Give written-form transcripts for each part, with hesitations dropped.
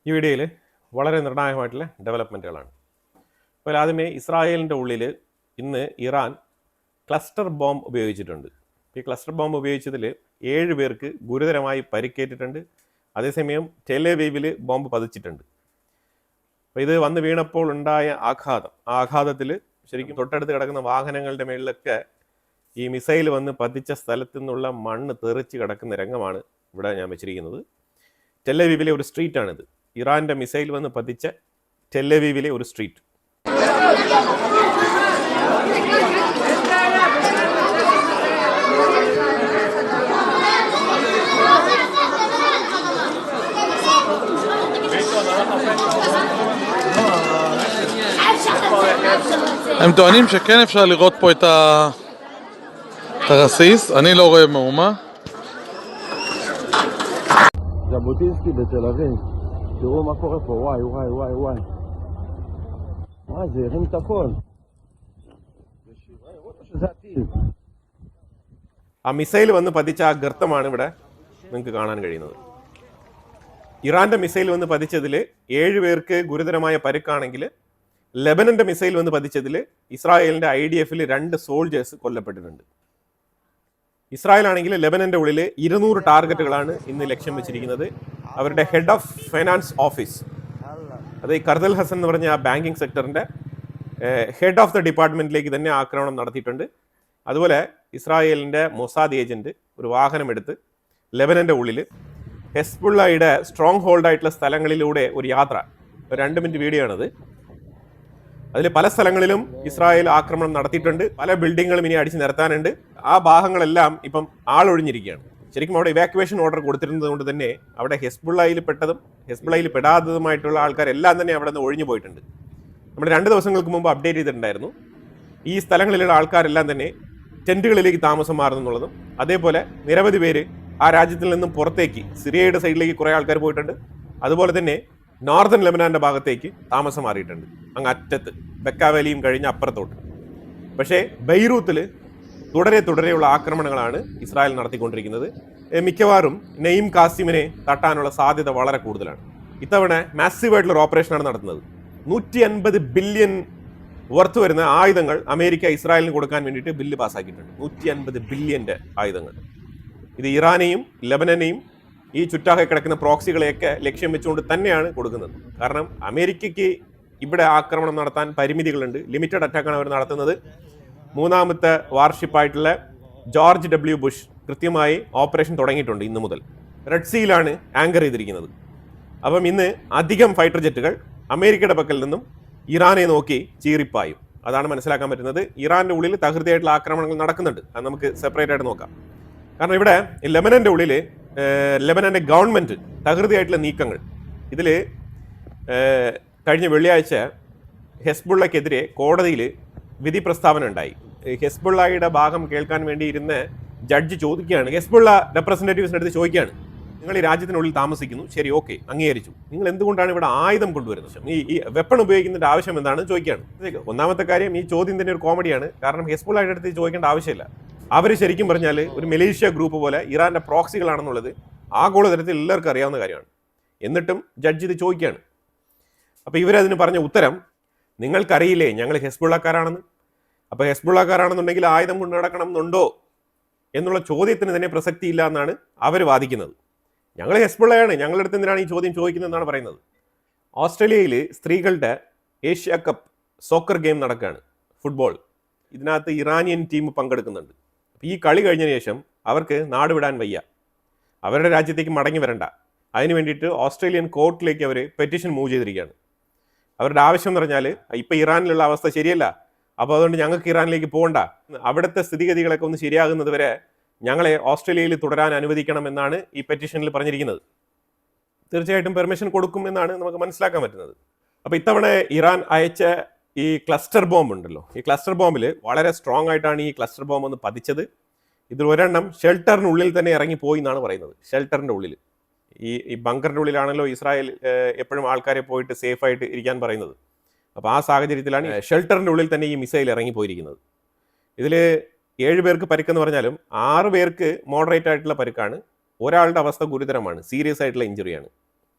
ഈ വീഡിയോയിൽ വളരെ നിർണായകമായിട്ടുള്ള ഡെവലപ്മെൻറ്റുകളാണ്. അപ്പോൾ ആദ്യമേ ഇസ്രായേലിൻ്റെ ഉള്ളിൽ ഇന്ന് ഇറാൻ ക്ലസ്റ്റർ ബോംബ് ഉപയോഗിച്ചിട്ടുണ്ട്. ഈ ക്ലസ്റ്റർ ബോംബ് ഉപയോഗിച്ചതിൽ 7 പേർക്ക് ഗുരുതരമായി പരിക്കേറ്റിട്ടുണ്ട്. അതേസമയം ടെലവീവിൽ ബോംബ് പതിച്ചിട്ടുണ്ട്. അപ്പോൾ ഇത് വന്ന് വീണപ്പോൾ ഉണ്ടായ ആഘാതം, ആ ആഘാതത്തിൽ ശരിക്കും തൊട്ടടുത്ത് കിടക്കുന്ന വാഹനങ്ങളുടെ മേളിലൊക്കെ ഈ മിസൈൽ വന്ന് പതിച്ച സ്ഥലത്തു നിന്നുള്ള മണ്ണ് തെറിച്ച് കിടക്കുന്ന രംഗമാണ് ഇവിടെ ഞാൻ വെച്ചിരിക്കുന്നത്. ടെലവീവിലെ ഒരു സ്ട്രീറ്റാണിത്. ഇറാൻ്റെ മിസൈൽ വന്ന് പതിച്ച ടെലവീവിലെ ഒരു സ്ട്രീറ്റ്. הם טוענים שכן אפשר לראות פה את הרסיס, אני לא רואה מאומה. ז'בוטינסקי בתל אביב, תראו מה קורה פה, וואי וואי וואי וואי וואי, זה הרים את הכל. שזה הטיל. ആ മിസൈൽ വന്ന് പതിച്ച ആ ഗർത്തമാണ് ഇവിടെ നിങ്ങൾക്ക് കാണാൻ കഴിയുന്നത്. ഇറാന്റെ മിസൈൽ വന്ന് പതിച്ചതിൽ 7 പേർക്ക് ഗുരുതരമായ പരിക്കാണെങ്കിൽ ലെബനന്റെ മിസൈൽ വന്ന് പതിച്ചതിൽ ഇസ്രായേലിന്റെ IDF-ൽ 2 സോൾജേഴ്സ് കൊല്ലപ്പെട്ടിട്ടുണ്ട്. ഇസ്രായേൽ ആണെങ്കിൽ ലെബനന്റെ ഉള്ളിൽ 200 ടാർഗറ്റുകളാണ് ഇന്ന് ലക്ഷ്യം വെച്ചിരിക്കുന്നത്. അവരുടെ ഹെഡ് ഓഫ് ഫൈനാൻസ് ഓഫീസ്, അത് ഈ കർദൽ ഹസൻ എന്ന് പറഞ്ഞ ആ ബാങ്കിങ് സെക്ടറിന്റെ ഹെഡ് ഓഫ് ദ ഡിപ്പാർട്ട്മെന്റിലേക്ക് തന്നെ ആക്രമണം നടത്തിയിട്ടുണ്ട്. അതുപോലെ ഇസ്രായേലിന്റെ മൊസാദ് ഏജന്റ് ഒരു വാഹനമെടുത്ത് ലെബനന്റെ ഉള്ളിൽ ഹെസ്ബുള്ളയുടെ സ്ട്രോങ് ഹോൾഡായിട്ടുള്ള സ്ഥലങ്ങളിലൂടെ ഒരു യാത്ര, 2 മിനിറ്റ് വീഡിയോ ആണത്. അതിൽ പല സ്ഥലങ്ങളിലും ഇസ്രായേൽ ആക്രമണം നടത്തിയിട്ടുണ്ട്. പല ബിൽഡിങ്ങുകളും ഇനി അടിച്ചു നിരത്താനുണ്ട്. ആ ഭാഗങ്ങളെല്ലാം ഇപ്പം ആളൊഴിഞ്ഞിരിക്കുകയാണ്. ശരിക്കും അവിടെ ഇവാക്യുവേഷൻ ഓർഡർ കൊടുത്തിരുന്നത് കൊണ്ട് തന്നെ അവിടെ ഹെസ്ബുള്ളയിൽ പെട്ടതും ഹെസ്ബുള്ളയിൽ പെടാത്തതുമായിട്ടുള്ള ആൾക്കാരെല്ലാം തന്നെ അവിടെ നിന്ന് ഒഴിഞ്ഞു പോയിട്ടുണ്ട്. നമ്മൾ 2 ദിവസങ്ങൾക്ക് മുമ്പ് അപ്ഡേറ്റ് ചെയ്തിട്ടുണ്ടായിരുന്നു. ഈ സ്ഥലങ്ങളിലുള്ള ആൾക്കാരെല്ലാം തന്നെ ടെൻറ്റുകളിലേക്ക് താമസം മാറുന്നുള്ളതും, അതേപോലെ നിരവധി പേര് ആ രാജ്യത്തിൽ നിന്നും പുറത്തേക്ക് സിറിയയുടെ സൈഡിലേക്ക് കുറേ ആൾക്കാർ പോയിട്ടുണ്ട്. അതുപോലെ തന്നെ നോർത്തേൺ ലെബനാന്റെ ഭാഗത്തേക്ക് താമസം മാറിയിട്ടുണ്ട്, അങ്ങ് അറ്റത്ത് ബെക്ക വാലിയും കഴിഞ്ഞ് അപ്പുറത്തോട്ട്. പക്ഷേ ബെയ്റൂത്തിൽ തുടരെയുള്ള ആക്രമണങ്ങളാണ് ഇസ്രായേൽ നടത്തിക്കൊണ്ടിരിക്കുന്നത്. മിക്കവാറും നെയിം കാസിമിനെ തട്ടാനുള്ള സാധ്യത വളരെ കൂടുതലാണ്. ഇത്തവണ മാസീവായിട്ടുള്ളൊരു ഓപ്പറേഷനാണ് നടത്തുന്നത്. 150 ബില്യൺ വർത്ത് വരുന്ന ആയുധങ്ങൾ അമേരിക്ക ഇസ്രായേലിന് കൊടുക്കാൻ വേണ്ടിയിട്ട് ബില്ല് പാസ്സാക്കിയിട്ടുണ്ട്. 150 ബില്യൻ്റെ ആയുധങ്ങൾ. ഇത് ഇറാനെയും ലെബനനെയും ഈ ചുറ്റാകെ കിടക്കുന്ന പ്രോക്സികളെയൊക്കെ ലക്ഷ്യം വെച്ചുകൊണ്ട് തന്നെയാണ് കൊടുക്കുന്നത്. കാരണം അമേരിക്കയ്ക്ക് ഇവിടെ ആക്രമണം നടത്താൻ പരിമിതികളുണ്ട്, ലിമിറ്റഡ് അറ്റാക്കാണ് അവർ നടത്തുന്നത്. 3ാമത്തെ വാർഷിപ്പായിട്ടുള്ള ജോർജ് W. ബുഷ് കൃത്യമായി ഓപ്പറേഷൻ തുടങ്ങിയിട്ടുണ്ട്. ഇന്ന് മുതൽ റെഡ് സീയിലാണ് ആങ്കർ ചെയ്തിരിക്കുന്നത്. അപ്പം ഇന്ന് അധികം ഫൈറ്റർ ജെറ്റുകൾ അമേരിക്കയുടെ പക്കൽ നിന്നും ഇറാനെ നോക്കി ചീറിപ്പായും. അതാണ് മനസ്സിലാക്കാൻ പറ്റുന്നത്. ഇറാന്റെ ഉള്ളിൽ തകൃതിയായിട്ടുള്ള ആക്രമണങ്ങൾ നടക്കുന്നുണ്ട്. അത് നമുക്ക് സെപ്പറേറ്റ് ആയിട്ട് നോക്കാം. കാരണം ഇവിടെ ലെബനന്റെ ഉള്ളിൽ ലെബനന്റെ ഗവൺമെന്റ് തകൃതിയായിട്ടുള്ള നീക്കങ്ങൾ, ഇതിൽ കഴിഞ്ഞ വെള്ളിയാഴ്ച ഹെസ്ബുള്ളക്കെതിരെ കോടതിയിൽ വിധി പ്രസ്താവന ഉണ്ടായി. ഹെസ്ബുള്ളയുടെ ഭാഗം കേൾക്കാൻ വേണ്ടി ഇരുന്ന ജഡ്ജി ചോദിക്കുകയാണ്, ഹെസ്ബുള്ള റെപ്രസെന്റേറ്റീവ്സിന്റെ അടുത്ത് ചോദിക്കുകയാണ്, നിങ്ങൾ ഈ രാജ്യത്തിനുള്ളിൽ താമസിക്കുന്നു, ശരി, ഓക്കെ, അംഗീകരിച്ചു, നിങ്ങൾ എന്തുകൊണ്ടാണ് ഇവിടെ ആയുധം കൊണ്ടുവരുന്നത്, ഈ വെപ്പൺ ഉപയോഗിക്കുന്നതിന്റെ ആവശ്യം എന്താണെന്ന് ചോദിക്കുകയാണ്. ഒന്നാമത്തെ കാര്യം, ഈ ചോദ്യം തന്നെ ഒരു കോമഡിയാണ്. കാരണം ഹെസ്ബുള്ളയുടെ അടുത്ത് ചോദിക്കേണ്ട ആവശ്യമില്ല. അവർ ശരിക്കും പറഞ്ഞാൽ ഒരു മലേഷ്യ ഗ്രൂപ്പ് പോലെ ഇറാന്റെ പ്രോക്സികളാണെന്നുള്ളത് ആഗോളതലത്തിൽ എല്ലാവർക്കും അറിയാവുന്ന കാര്യമാണ്. എന്നിട്ടും ജഡ്ജി ഇത് ചോദിക്കുകയാണ്. അപ്പോൾ ഇവരതിന് പറഞ്ഞ ഉത്തരം, നിങ്ങൾക്കറിയില്ലേ ഞങ്ങൾ ഹെസ്ബുള്ളക്കാരാണെന്ന്? അപ്പോൾ ഹെസ്ബുള്ളക്കാരാണെന്നുണ്ടെങ്കിൽ ആയുധം കൊണ്ട് നടക്കണം എന്നുണ്ടോ എന്നുള്ള ചോദ്യത്തിന് തന്നെ പ്രസക്തിയില്ല എന്നാണ് അവർ വാദിക്കുന്നത്. ഞങ്ങൾ ഹെസ്ബുള്ളയാണ്, ഞങ്ങളുടെ അടുത്ത് എന്തിനാണ് ഈ ചോദ്യം ചോദിക്കുന്നതെന്നാണ് പറയുന്നത്. ഓസ്ട്രേലിയയിൽ സ്ത്രീകളുടെ ഏഷ്യ കപ്പ് സോക്കർ ഗെയിം നടക്കുകയാണ്, ഫുട്ബോൾ. ഇതിനകത്ത് ഇറാനിയൻ ടീം പങ്കെടുക്കുന്നുണ്ട്. ഈ കളി കഴിഞ്ഞതിന് ശേഷം അവർക്ക് നാട് വിടാൻ വയ്യ, അവരുടെ രാജ്യത്തേക്ക് മടങ്ങി വരണ്ട. അതിന് വേണ്ടിയിട്ട് ഓസ്ട്രേലിയൻ കോർട്ടിലേക്ക് അവർ പെറ്റീഷൻ മൂവ് ചെയ്തിരിക്കുകയാണ്. അവരുടെ ആവശ്യം എന്ന് പറഞ്ഞാൽ, ഇപ്പം ഇറാനിലുള്ള അവസ്ഥ ശരിയല്ല, അപ്പോൾ അതുകൊണ്ട് ഞങ്ങൾക്ക് ഇറാനിലേക്ക് പോകണ്ട, അവിടുത്തെ സ്ഥിതിഗതികളൊക്കെ ഒന്ന് ശരിയാകുന്നത് വരെ ഞങ്ങളെ ഓസ്ട്രേലിയയിൽ തുടരാൻ അനുവദിക്കണം എന്നാണ് ഈ പെറ്റീഷനിൽ പറഞ്ഞിരിക്കുന്നത്. തീർച്ചയായിട്ടും പെർമിഷൻ കൊടുക്കും എന്നാണ് നമുക്ക് മനസ്സിലാക്കാൻ പറ്റുന്നത്. അപ്പോൾ ഇത്തവണ ഇറാൻ അയച്ച ഈ ക്ലസ്റ്റർ ബോംബ് ഉണ്ടല്ലോ, ഈ ക്ലസ്റ്റർ ബോംബിൽ വളരെ സ്ട്രോങ് ആയിട്ടാണ് ഈ ക്ലസ്റ്റർ ബോംബ് ഒന്ന് പതിച്ചത്. ഇതിൽ ഒരെണ്ണം ഷെൽട്ടറിനുള്ളിൽ തന്നെ ഇറങ്ങിപ്പോയി എന്നാണ് പറയുന്നത്. ഷെൽട്ടറിൻ്റെ ഉള്ളിൽ, ഈ ബങ്കറിൻ്റെ ഉള്ളിലാണല്ലോ ഇസ്രായേൽ എപ്പോഴും ആൾക്കാരെ പോയിട്ട് സേഫായിട്ട് ഇരിക്കാൻ പറയുന്നത്. അപ്പോൾ ആ സാഹചര്യത്തിലാണ് ഷെൽട്ടറിൻ്റെ ഉള്ളിൽ തന്നെ ഈ മിസൈൽ ഇറങ്ങിപ്പോയിരിക്കുന്നത്. ഇതിൽ 7 പേർക്ക് പരിക്കെന്ന് പറഞ്ഞാലും 6 പേർക്ക് മോഡറേറ്റ് ആയിട്ടുള്ള പരിക്കാണ്. ഒരാളുടെ അവസ്ഥ ഗുരുതരമാണ്, സീരിയസ് ആയിട്ടുള്ള ഇഞ്ചുറിയാണ്.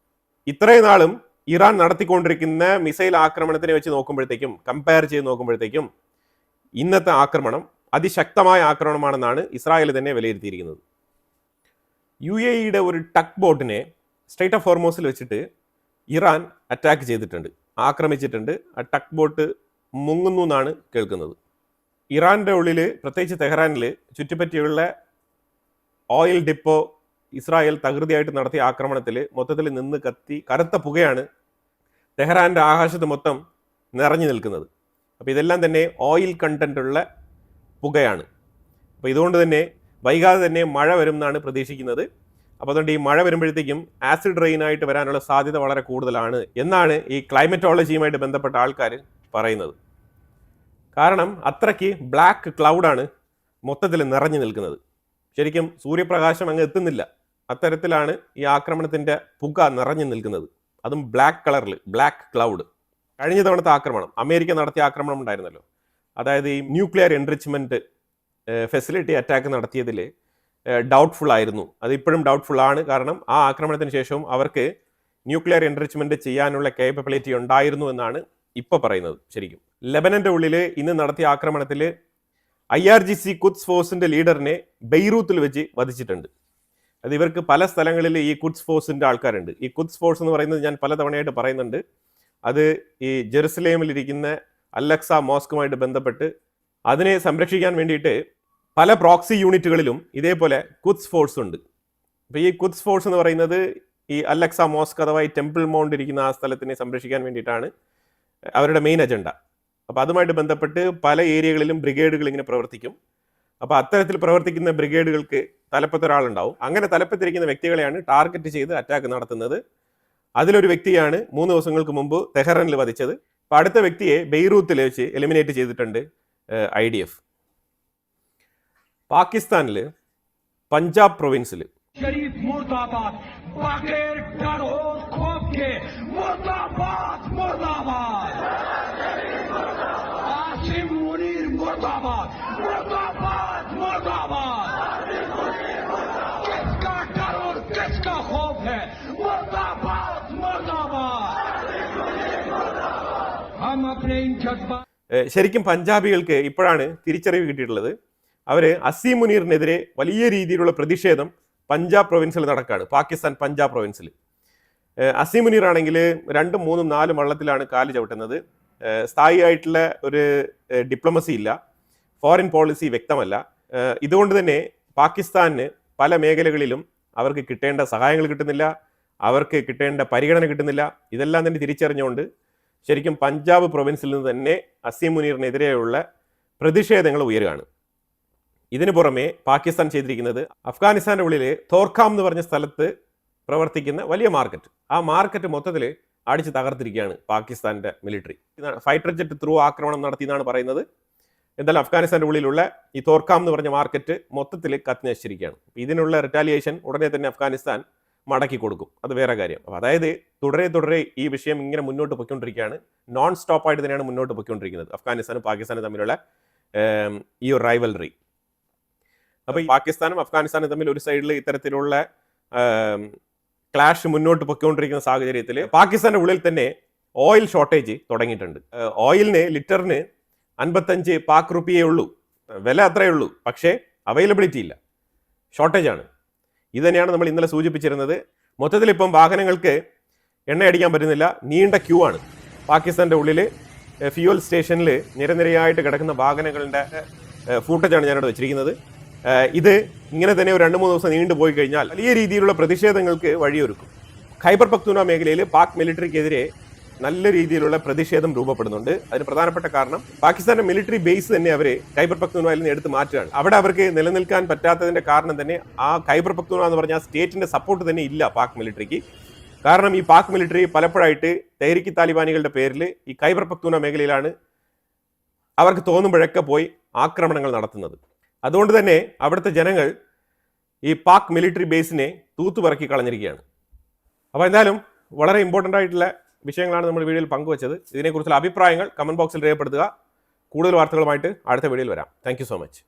ഇത്രയും നാളും ഇറാൻ നടത്തിക്കൊണ്ടിരിക്കുന്ന മിസൈൽ ആക്രമണത്തിനെ വെച്ച് നോക്കുമ്പോഴത്തേക്കും, കമ്പയർ ചെയ്ത് നോക്കുമ്പോഴത്തേക്കും ഇന്നത്തെ ആക്രമണം അതിശക്തമായ ആക്രമണമാണെന്നാണ് ഇസ്രായേൽ തന്നെ വിലയിരുത്തിയിരിക്കുന്നത്. UAEയുടെ ഒരു ടക്ക് ബോട്ടിനെ സ്ട്രൈറ്റ് ഓഫ് ഹോർമോസിൽ വെച്ചിട്ട് ഇറാൻ അറ്റാക്ക് ചെയ്തിട്ടുണ്ട്, ആക്രമിച്ചിട്ടുണ്ട്. ആ ടക്ക് ബോട്ട് മുങ്ങുന്നു എന്നാണ് കേൾക്കുന്നത്. ഇറാൻ്റെ ഉള്ളിൽ, പ്രത്യേകിച്ച് തെഹ്റാനിൽ ചുറ്റിപ്പറ്റിയുള്ള ഓയിൽ ഡിപ്പോ ഇസ്രായേൽ തകൃതിയായിട്ട് നടത്തിയ ആക്രമണത്തിൽ മൊത്തത്തിൽ നിന്ന് കത്തി കറുത്ത പുകയാണ് തെഹ്റാൻ്റെ ആകാശത്ത് മൊത്തം നിറഞ്ഞു നിൽക്കുന്നത്. അപ്പോൾ ഇതെല്ലാം തന്നെ ഓയിൽ കണ്ടൻ്റ് ഉള്ള പുകയാണ്. അപ്പോൾ ഇതുകൊണ്ട് തന്നെ വൈകാതെ തന്നെ മഴ വരും എന്നാണ് പ്രതീക്ഷിക്കുന്നത്. അപ്പോൾ അതുകൊണ്ട് ഈ മഴ വരുമ്പോഴത്തേക്കും ആസിഡ് റെയിനായിട്ട് വരാനുള്ള സാധ്യത വളരെ കൂടുതലാണ് എന്നാണ് ഈ ക്ലൈമറ്റോളജിയുമായിട്ട് ബന്ധപ്പെട്ട ആൾക്കാർ പറയുന്നത്. കാരണം അത്രയ്ക്ക് ബ്ലാക്ക് ക്ലൗഡാണ് മൊത്തത്തിൽ നിറഞ്ഞു നിൽക്കുന്നത്. ശരിക്കും സൂര്യപ്രകാശം അങ്ങ് എത്തുന്നില്ല, അത്തരത്തിലാണ് ഈ ആക്രമണത്തിൻ്റെ പുക നിറഞ്ഞു നിൽക്കുന്നത്. അതും ബ്ലാക്ക് കളറിൽ, ബ്ലാക്ക് ക്ലൗഡ്. കഴിഞ്ഞ തവണത്തെ ആക്രമണം, അമേരിക്ക നടത്തിയ ആക്രമണം ഉണ്ടായിരുന്നല്ലോ, അതായത് ഈ ന്യൂക്ലിയർ എൻറിച്ച്മെൻറ്റ് ഫെസിലിറ്റി അറ്റാക്ക് നടത്തിയതിൽ ഡൗട്ട്ഫുൾ ആയിരുന്നു. അത് ഇപ്പോഴും ഡൗട്ട്ഫുൾ ആണ്. കാരണം ആ ആക്രമണത്തിന് ശേഷവും അവർക്ക് ന്യൂക്ലിയർ എൻറിച്ച്മെൻറ്റ് ചെയ്യാനുള്ള കേപ്പബിലിറ്റി ഉണ്ടായിരുന്നു എന്നാണ് ഇപ്പോൾ പറയുന്നത്. ശരിക്കും ലെബനൻ്റെ ഉള്ളിൽ ഇന്ന് നടത്തിയ ആക്രമണത്തിൽ IRGC ഖുദ്സ് ഫോഴ്സിൻ്റെ ലീഡറിനെ ബെയ്റൂത്തിൽ വെച്ച് വധിച്ചിട്ടുണ്ട്. അത് ഇവർക്ക് പല സ്ഥലങ്ങളിൽ ഈ ഖുദ്സ് ഫോഴ്സിൻ്റെ ആൾക്കാരുണ്ട്. ഈ ഖുദ്സ് ഫോഴ്സ് എന്ന് പറയുന്നത് ഞാൻ പലതവണയായിട്ട് പറയുന്നുണ്ട്. അത് ഈ ജെറുസലേമിലിരിക്കുന്ന അൽ-അഖ്സ മോസ്കുമായിട്ട് ബന്ധപ്പെട്ട് അതിനെ സംരക്ഷിക്കാൻ വേണ്ടിയിട്ട് പല പ്രോക്സി യൂണിറ്റുകളിലും ഇതേപോലെ ഖുദ്സ് ഫോഴ്സ് ഉണ്ട്. അപ്പോൾ ഈ ഖുദ്സ് ഫോഴ്സ് എന്ന് പറയുന്നത് ഈ അൽ-അഖ്സ മോസ്ക് അഥവാ ഈ ടെമ്പിൾ മൗണ്ട് ഇരിക്കുന്ന ആ സ്ഥലത്തിനെ സംരക്ഷിക്കാൻ വേണ്ടിയിട്ടാണ് അവരുടെ മെയിൻ അജണ്ട. അപ്പോൾ അതുമായിട്ട് ബന്ധപ്പെട്ട് പല ഏരിയകളിലും ബ്രിഗേഡുകൾ ഇങ്ങനെ പ്രവർത്തിക്കും. അപ്പോൾ അത്തരത്തിൽ പ്രവർത്തിക്കുന്ന ബ്രിഗേഡുകൾക്ക് തലപ്പത്ത് ഒരാളുണ്ടാവും. അങ്ങനെ തലപ്പത്തിരിക്കുന്ന വ്യക്തികളെയാണ് ടാർഗറ്റ് ചെയ്ത് അറ്റാക്ക് നടത്തുന്നത്. അതിലൊരു വ്യക്തിയാണ് 3 ദിവസങ്ങൾക്ക് മുമ്പ് തെഹ്റാനിൽ വധിച്ചത്. അപ്പോൾ അടുത്ത വ്യക്തിയെ ബെയ്റൂത്തിൽ വെച്ച് എലിമിനേറ്റ് ചെയ്തിട്ടുണ്ട് IDF. പാകിസ്ഥാനിൽ പഞ്ചാബ് പ്രൊവിൻസിൽ ശരിക്കും പഞ്ചാബികൾക്ക് ഇപ്പോഴാണ് തിരിച്ചറിവ് കിട്ടിയിട്ടുള്ളത്. അവർ അസീം മുനീറിനെതിരെ വലിയ രീതിയിലുള്ള പ്രതിഷേധം പഞ്ചാബ് പ്രൊവിൻസിൽ നടക്കുകയാണ്. പാകിസ്ഥാൻ പഞ്ചാബ് പ്രൊവിൻസിൽ അസീം മുനീർ ആണെങ്കിൽ 2, 3, 4 വള്ളത്തിലാണ് കാല് ചവിട്ടുന്നത്. സ്ഥായിയായിട്ടുള്ള ഒരു ഡിപ്ലോമസി ഇല്ല, ഫോറിൻ പോളിസി വ്യക്തമല്ല. ഇതുകൊണ്ട് തന്നെ പാകിസ്ഥാന് പല മേഖലകളിലും അവർക്ക് കിട്ടേണ്ട സഹായങ്ങൾ കിട്ടുന്നില്ല, അവർക്ക് കിട്ടേണ്ട പരിഗണന കിട്ടുന്നില്ല. ഇതെല്ലാം തന്നെ തിരിച്ചറിഞ്ഞുകൊണ്ട് ശരിക്കും പഞ്ചാബ് പ്രൊവിൻസിൽ നിന്ന് തന്നെ അസീം മുനീറിനെതിരെയുള്ള പ്രതിഷേധങ്ങൾ ഉയരുകയാണ്. ഇതിനു പുറമെ പാകിസ്ഥാൻ ചെയ്തിരിക്കുന്നത് അഫ്ഗാനിസ്ഥാൻ്റെ ഉള്ളിൽ തോർഖാം എന്ന് പറഞ്ഞ സ്ഥലത്ത് പ്രവർത്തിക്കുന്ന വലിയ മാർക്കറ്റ്, ആ മാർക്കറ്റ് മൊത്തത്തിൽ അടിച്ച് തകർത്തിരിക്കുകയാണ് പാകിസ്ഥാൻ്റെ മിലിറ്ററി. ഫൈറ്റർ ജെറ്റ് ത്രൂ ആക്രമണം നടത്തി എന്നാണ് പറയുന്നത്. എന്തായാലും അഫ്ഗാനിസ്ഥാൻ്റെ ഉള്ളിലുള്ള ഈ തോർഖാം എന്ന് പറഞ്ഞ മാർക്കറ്റ് മൊത്തത്തിൽ കത്തിനശിച്ചിരിക്കുകയാണ്. ഇതിനുള്ള റിറ്റാലിയേഷൻ ഉടനെ തന്നെ അഫ്ഗാനിസ്ഥാൻ മടക്കി കൊടുക്കും, അത് വേറെ കാര്യം. അപ്പോൾ അതായത് തുടരെ ഈ വിഷയം ഇങ്ങനെ മുന്നോട്ട് പൊയ്ക്കൊണ്ടിരിക്കുകയാണ്. നോൺ സ്റ്റോപ്പായിട്ട് തന്നെയാണ് മുന്നോട്ട് പൊയ്ക്കൊണ്ടിരിക്കുന്നത് അഫ്ഗാനിസ്ഥാനും പാകിസ്ഥാനും തമ്മിലുള്ള ഈ ഒരു റൈവൽറി. അപ്പോൾ ഈ പാകിസ്ഥാനും അഫ്ഗാനിസ്ഥാനും തമ്മിൽ ഒരു സൈഡിൽ ഇത്തരത്തിലുള്ള ക്ലാഷ് മുന്നോട്ട് പൊയ്ക്കൊണ്ടിരിക്കുന്ന സാഹചര്യത്തിൽ പാകിസ്ഥാൻ്റെ ഉള്ളിൽ തന്നെ ഓയിൽ ഷോർട്ടേജ് തുടങ്ങിയിട്ടുണ്ട്. ഓയിലിന് ലിറ്ററിന് 55 പാക് റുപ്പിയേ ഉള്ളൂ, വില അത്രയേ ഉള്ളൂ, പക്ഷേ അവൈലബിലിറ്റി ഇല്ല, ഷോർട്ടേജാണ്. ഇത് തന്നെയാണ് നമ്മൾ ഇന്നലെ സൂചിപ്പിച്ചിരുന്നത്. മൊത്തത്തിൽ ഇപ്പം വാഹനങ്ങൾക്ക് എണ്ണ അടിക്കാൻ പറ്റുന്നില്ല, നീണ്ട ക്യൂ ആണ്. പാകിസ്ഥാൻ്റെ ഉള്ളിൽ ഫ്യൂവൽ സ്റ്റേഷനിൽ നിരനിരയായിട്ട് കിടക്കുന്ന വാഹനങ്ങളുടെ ഫൂട്ടേജാണ് ഞാനിവിടെ വെച്ചിരിക്കുന്നത്. ഇത് ഇങ്ങനെ തന്നെ ഒരു 2-3 ദിവസം നീണ്ടു പോയി കഴിഞ്ഞാൽ വലിയ രീതിയിലുള്ള പ്രതിഷേധങ്ങൾക്ക് വഴിയൊരുക്കും. ഖൈബർ പഖ്തൂൺഖ്വ മേഖലയിൽ പാക് മിലിറ്ററിക്കെതിരെ നല്ല രീതിയിലുള്ള പ്രതിഷേധം രൂപപ്പെടുന്നുണ്ട്. അതിന് പ്രധാനപ്പെട്ട കാരണം പാകിസ്ഥാന്റെ മിലിറ്ററി ബേസ് തന്നെ അവർ ഖൈബർ പഖ്തൂൺഖ്വയിൽ നിന്ന് എടുത്ത് മാറ്റുകയാണ്. അവിടെ അവർക്ക് നിലനിൽക്കാൻ പറ്റാത്തതിന്റെ കാരണം തന്നെ ആ ഖൈബർ പഖ്തൂൺഖ്വ എന്ന് പറഞ്ഞ സ്റ്റേറ്റിന്റെ സപ്പോർട്ട് തന്നെ ഇല്ല പാക് മിലിറ്ററിക്ക്. കാരണം ഈ പാക് മിലിറ്ററി പലപ്പോഴായിട്ട് തെഹ്രീക്ക് താലിബാനികളുടെ പേരിൽ ഈ ഖൈബർ പഖ്തൂൺഖ്വ മേഖലയിലാണ് അവർക്ക് തോന്നുമ്പോഴൊക്കെ പോയി ആക്രമണങ്ങൾ നടത്തുന്നത്. അതുകൊണ്ട് തന്നെ അവിടുത്തെ ജനങ്ങൾ ഈ പാക് മിലിറ്ററി ബേസിനെ തൂത്തുപറക്കി കളഞ്ഞിരിക്കുകയാണ്. അപ്പോൾ എന്തായാലും വളരെ ഇമ്പോർട്ടൻ്റ് ആയിട്ടുള്ള വിഷയങ്ങളാണ് നമ്മൾ വീഡിയോയിൽ പങ്കുവച്ചത്. ഇതിനെക്കുറിച്ചുള്ള അഭിപ്രായങ്ങൾ കമൻറ്റ് ബോക്സിൽ രേഖപ്പെടുത്തുക. കൂടുതൽ വാർത്തകളുമായിട്ട് അടുത്ത വീഡിയോയിൽ വരാം. Thank you so much.